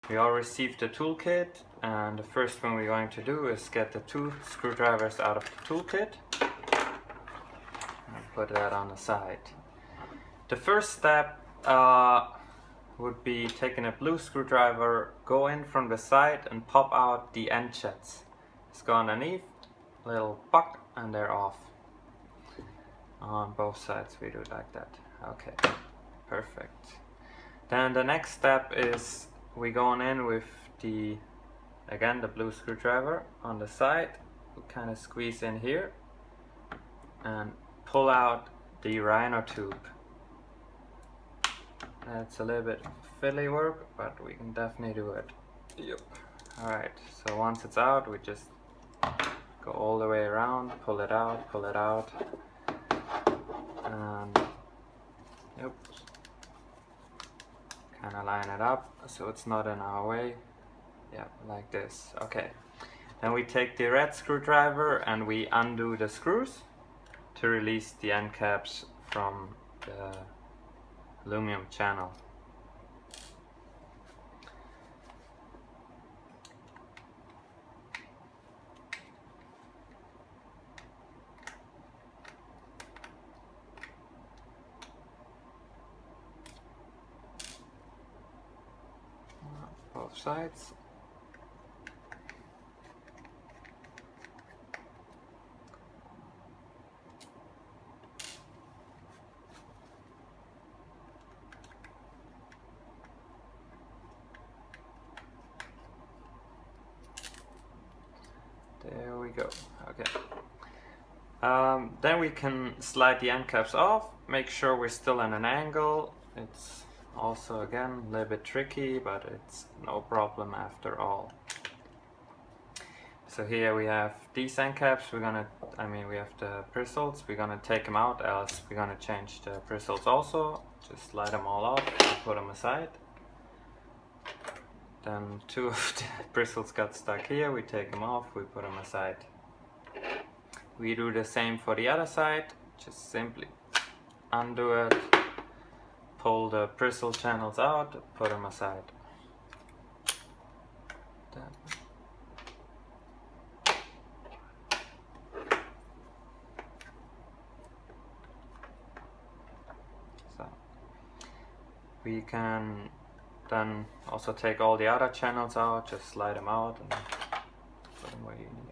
We all received the toolkit, and the first thing we're going to do is get the 2 screwdrivers out of the toolkit and put that on the side. The first step would be taking a blue screwdriver, go in from the side and pop out the end jets. Just go underneath, little buck, and they're off. On both sides we do it like that. Okay, perfect. Then the next step is we going in with the blue screwdriver on the side. We kind of squeeze in here and pull out the rhino tube. That's a little bit fiddly work, but we can definitely do it. Yep. Alright, so once it's out, we just go all the way around, pull it out, and yep. Kind of line it up so it's not in our way. Yeah, like this. Okay. Then we take the red screwdriver and we undo the screws to release the end caps from the aluminum channel. Both sides. There we go. Okay. Then we can slide the end caps off, make sure we're still in an angle. It's also again a little bit tricky, but it's no problem after all. So here we have these end caps. We have the bristles. We're gonna take them out, else we're gonna change the bristles also. Just slide them all off and put them aside. Then 2 of the bristles got stuck here. We take them off, we put them aside. We do the same for the other side. Just simply undo it, pull the bristle channels out, put them aside. So we can then also take all the other channels out, just slide them out and put them where you need.